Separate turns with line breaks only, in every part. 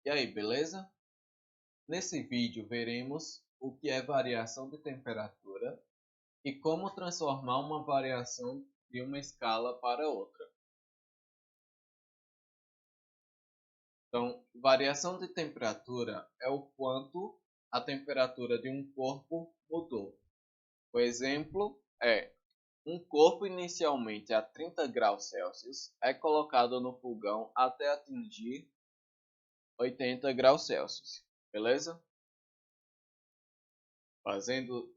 E aí, beleza? Nesse vídeo veremos o que é variação de temperatura e como transformar uma variação de uma escala para outra. Então, variação de temperatura é o quanto a temperatura de um corpo mudou. O exemplo é: um corpo inicialmente a 30 graus Celsius é colocado no fogão até atingir 80 graus Celsius. Beleza?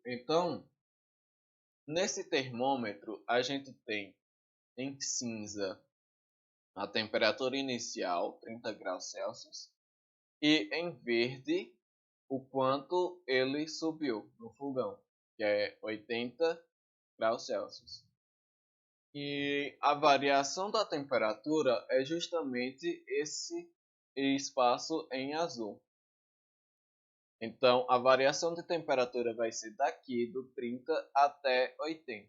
Então, nesse termômetro, a gente tem em cinza a temperatura inicial, 30 graus Celsius, e em verde o quanto ele subiu no fogão, que é 80 graus Celsius. E a variação da temperatura é justamente esse espaço em azul. Então, a variação de temperatura vai ser daqui do 30 até 80.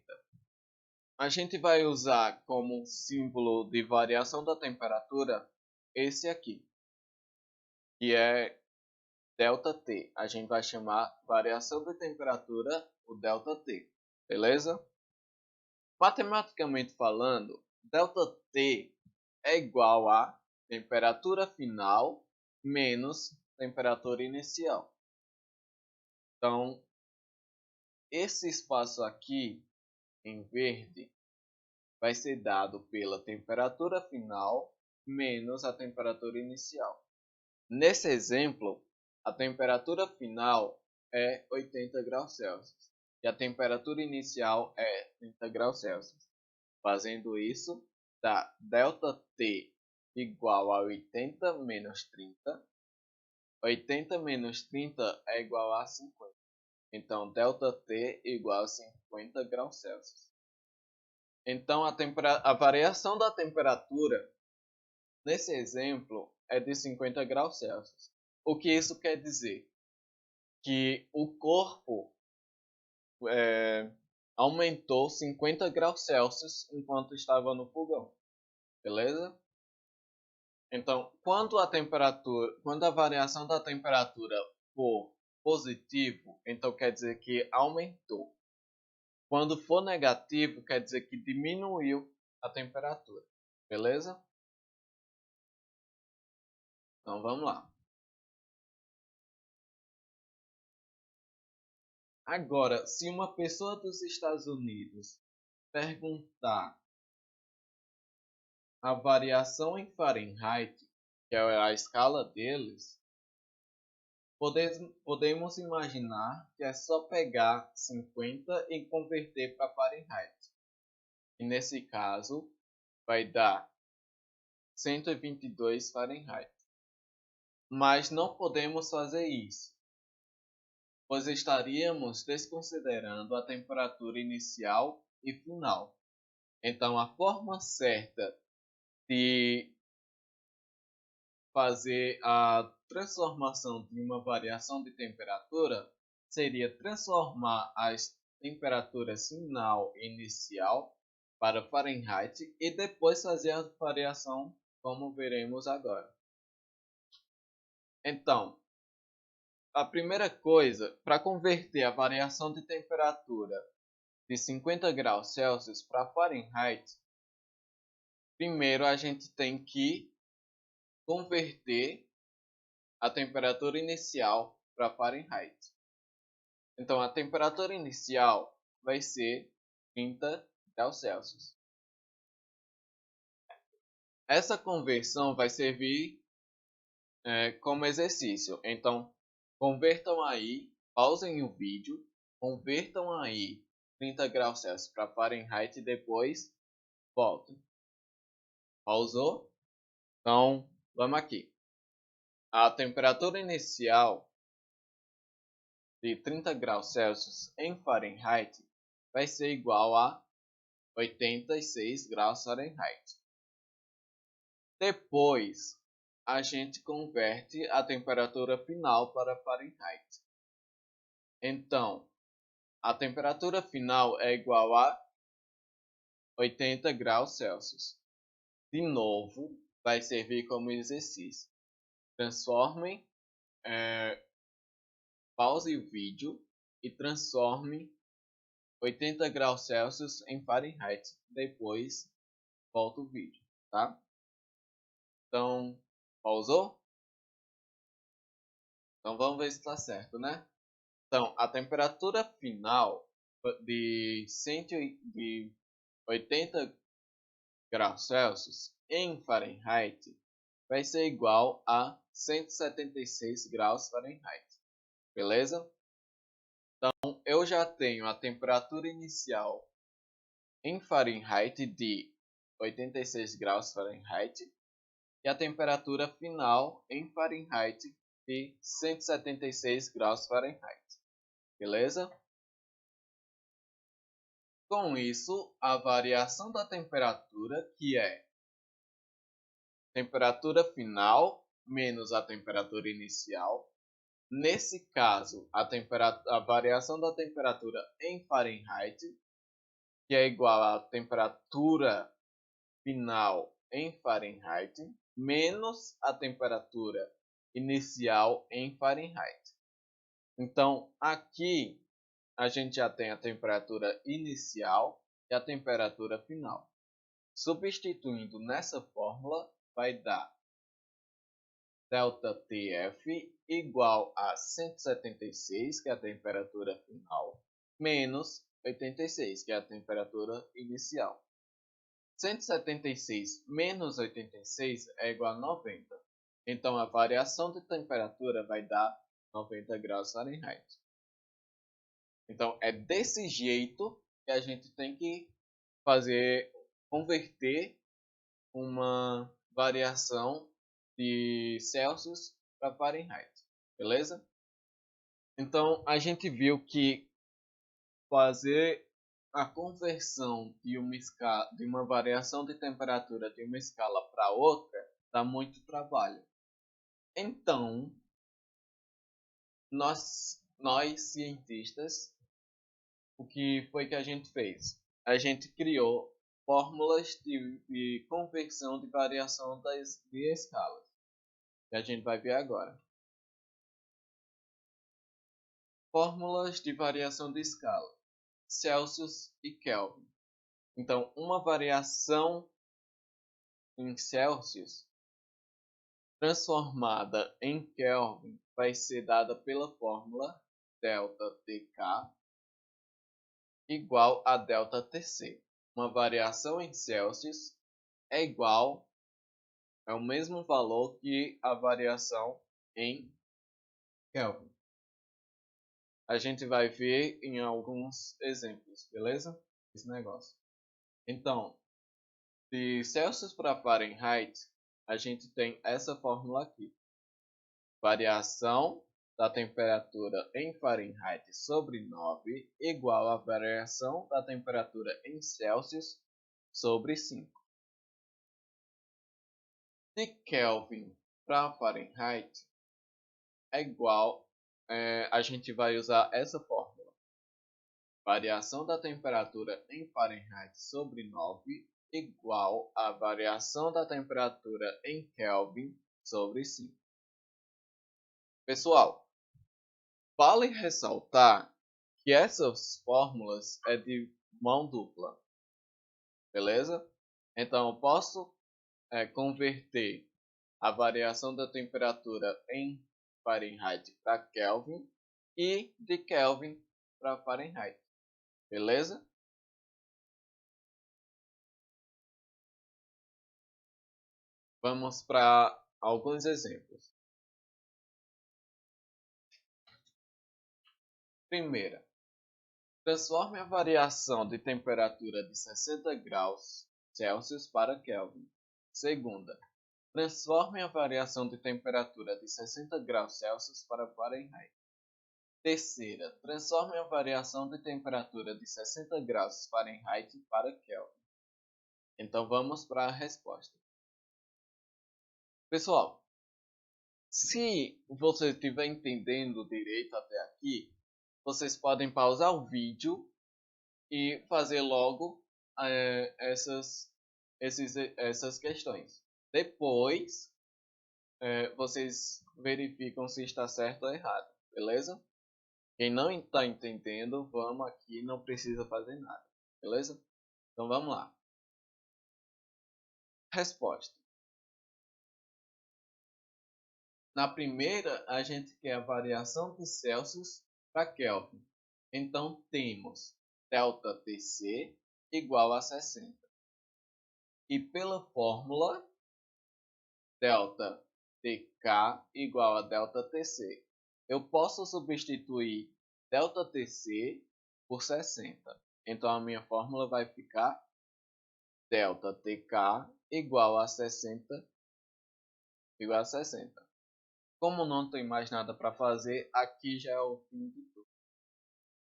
A gente vai usar como símbolo de variação da temperatura esse aqui, que é ΔT. A gente vai chamar variação de temperatura o ΔT, beleza? Matematicamente falando, ΔT é igual a temperatura final menos temperatura inicial. Então, esse espaço aqui em verde vai ser dado pela temperatura final menos a temperatura inicial. Nesse exemplo, a temperatura final é 80 graus Celsius e a temperatura inicial é 30 graus Celsius. Fazendo isso, dá ΔT igual a 80 menos 30. 80 menos 30 é igual a 50. Então, ΔT igual a 50 graus Celsius. Então, a variação da temperatura, nesse exemplo, é de 50 graus Celsius. O que isso quer dizer? Que o corpo aumentou 50 graus Celsius enquanto estava no fogão. Beleza? Então, quando a variação da temperatura for positivo, então quer dizer que aumentou. Quando for negativo, quer dizer que diminuiu a temperatura. Beleza? Então vamos lá. Agora, se uma pessoa dos Estados Unidos perguntar a variação em Fahrenheit, que é a escala deles, podemos imaginar que é só pegar 50 e converter para Fahrenheit. E nesse caso, vai dar 122 Fahrenheit. Mas não podemos fazer isso, pois estaríamos desconsiderando a temperatura inicial e final. Então, a forma certa de fazer a transformação de uma variação de temperatura seria transformar as temperaturas final e inicial para Fahrenheit e depois fazer a variação como veremos agora. Então, a primeira coisa, para converter a variação de temperatura de 50 graus Celsius para Fahrenheit, primeiro a gente tem que converter a temperatura inicial para Fahrenheit. Então, a temperatura inicial vai ser 30 graus Celsius. Essa conversão vai servir como exercício. Então, convertam aí, pausem o vídeo, convertam aí 30 graus Celsius para Fahrenheit e depois voltem. Pausou? Então, vamos aqui. A temperatura inicial de 30 graus Celsius em Fahrenheit vai ser igual a 86 graus Fahrenheit. Depois, a gente converte a temperatura final para Fahrenheit. Então, a temperatura final é igual a 80 graus Celsius. De novo, vai servir como exercício. transforme, pause o vídeo e transforme 80 graus Celsius em Fahrenheit. Depois volta o vídeo, tá? Então, pausou? Então vamos ver se está certo, né? Então, a temperatura final de 80 graus Celsius em Fahrenheit vai ser igual a 176 graus Fahrenheit. Beleza? Então, eu já tenho a temperatura inicial em Fahrenheit de 86 graus Fahrenheit e a temperatura final em Fahrenheit de 176 graus Fahrenheit. Beleza? Com isso, a variação da temperatura, que é temperatura final menos a temperatura inicial, nesse caso, a variação da temperatura em Fahrenheit, que é igual à temperatura final em Fahrenheit, menos a temperatura inicial em Fahrenheit. Então, aqui a gente já tem a temperatura inicial e a temperatura final. Substituindo nessa fórmula, vai dar ΔTF igual a 176, que é a temperatura final, menos 86, que é a temperatura inicial. 176 menos 86 é igual a 90. Então, a variação de temperatura vai dar 90 graus Fahrenheit. Então, é desse jeito que a gente tem que converter uma variação de Celsius para Fahrenheit. Beleza? Então, a gente viu que fazer a conversão de uma variação de temperatura de uma escala para outra dá muito trabalho. Então, nós cientistas, o que foi que a gente fez? A gente criou fórmulas de conversão de variação de escalas, que a gente vai ver agora. Fórmulas de variação de escala, Celsius e Kelvin. Então, uma variação em Celsius transformada em Kelvin vai ser dada pela fórmula ΔTK igual a ΔTC. Uma variação em Celsius é o mesmo valor que a variação em Kelvin. A gente vai ver em alguns exemplos, beleza? Esse negócio. Então, de Celsius para Fahrenheit, a gente tem essa fórmula aqui. Variação da temperatura em Fahrenheit sobre 9 igual à variação da temperatura em Celsius sobre 5. De Kelvin para Fahrenheit é igual, a gente vai usar essa fórmula. Variação da temperatura em Fahrenheit sobre 9 igual à variação da temperatura em Kelvin sobre 5. Pessoal, vale ressaltar que essas fórmulas é de mão dupla, beleza? Então, eu posso converter a variação da temperatura em Fahrenheit para Kelvin e de Kelvin para Fahrenheit, beleza? Vamos para alguns exemplos. Primeira, transforme a variação de temperatura de 60 graus Celsius para Kelvin. Segunda, transforme a variação de temperatura de 60 graus Celsius para Fahrenheit. Terceira, transforme a variação de temperatura de 60 graus Fahrenheit para Kelvin. Então vamos para a resposta. Pessoal, se você estiver entendendo direito até aqui, vocês podem pausar o vídeo e fazer logo essas questões. Depois, vocês verificam se está certo ou errado, beleza? Quem não está entendendo, vamos aqui, não precisa fazer nada, beleza? Então vamos lá. Resposta. Na primeira, a gente quer a variação de Celsius para Kelvin. Então temos ΔTc igual a 60. E pela fórmula, ΔTk igual a ΔTc. Eu posso substituir ΔTc por 60. Então a minha fórmula vai ficar ΔTk igual a 60 igual a 60. Como não tem mais nada para fazer, aqui já é o fim de tudo.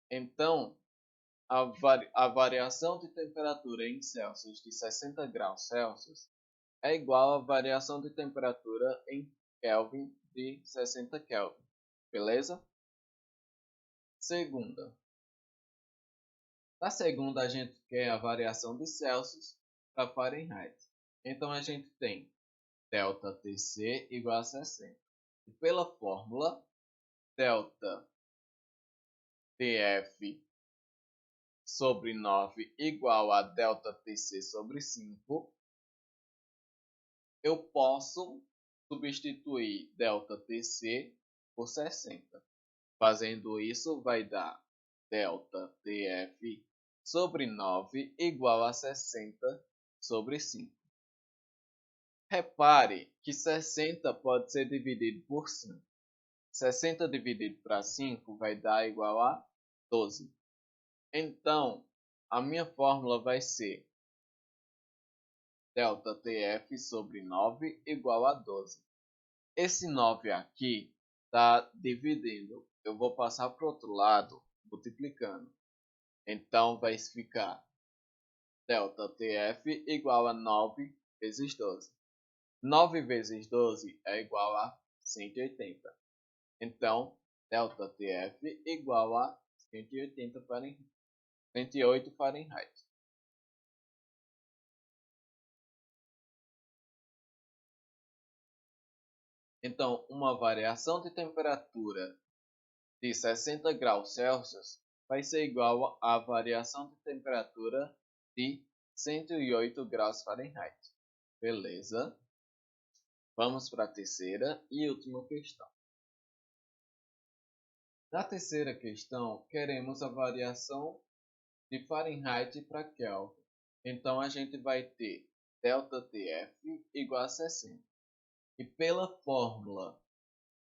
Então, a variação de temperatura em Celsius de 60 graus Celsius é igual à variação de temperatura em Kelvin de 60 Kelvin. Beleza? Segunda. Na segunda, a gente quer a variação de Celsius para Fahrenheit. Então, a gente tem ΔTc igual a 60. E pela fórmula, ΔTf sobre 9 igual a ΔTc sobre 5, eu posso substituir ΔTc por 60. Fazendo isso, vai dar ΔTf sobre 9 igual a 60 sobre 5. Repare que 60 pode ser dividido por 5. 60 dividido para 5 vai dar igual a 12. Então, a minha fórmula vai ser ΔTf sobre 9 igual a 12. Esse 9 aqui está dividindo. Eu vou passar para o outro lado, multiplicando. Então, vai ficar ΔTf igual a 9 vezes 12. 9 vezes 12 é igual a 180. Então, ΔTf igual a 180 Fahrenheit. 108 Fahrenheit. Então, uma variação de temperatura de 60 graus Celsius vai ser igual à variação de temperatura de 108 graus Fahrenheit. Beleza? Vamos para a terceira e última questão. Na terceira questão, queremos a variação de Fahrenheit para Kelvin. Então, a gente vai ter ΔTf igual a 60. E pela fórmula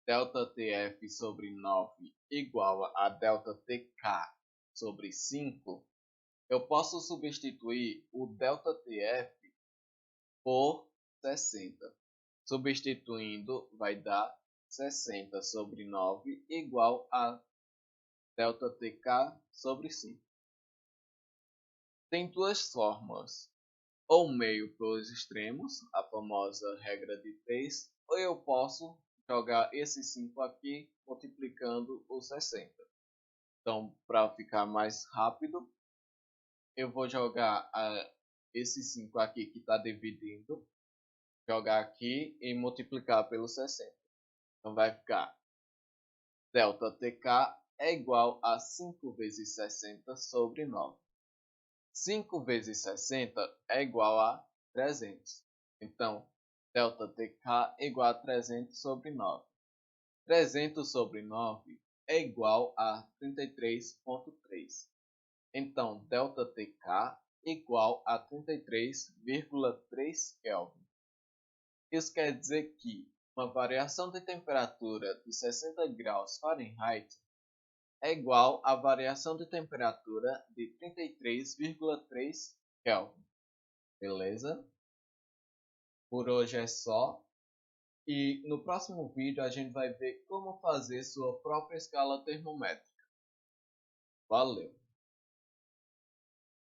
ΔTf sobre 9 igual a ΔTk sobre 5, eu posso substituir o ΔTf por 60. Substituindo, vai dar 60 sobre 9 igual a ΔTk sobre 5. Tem duas formas, ou meio pelos extremos, a famosa regra de 3, ou eu posso jogar esse 5 aqui multiplicando o 60. Então, para ficar mais rápido, eu vou jogar esse 5 aqui que está dividindo, jogar aqui e multiplicar pelo 60. Então, vai ficar ΔTk é igual a 5 vezes 60 sobre 9. 5 vezes 60 é igual a 300. Então, ΔTk é igual a 300 sobre 9. 300 sobre 9 é igual a 33,3. Então, ΔTk é igual a 33,3 Kelvin. Isso quer dizer que uma variação de temperatura de 60 graus Fahrenheit é igual à variação de temperatura de 33,3 Kelvin. Beleza? Por hoje é só. E no próximo vídeo a gente vai ver como fazer sua própria escala termométrica. Valeu!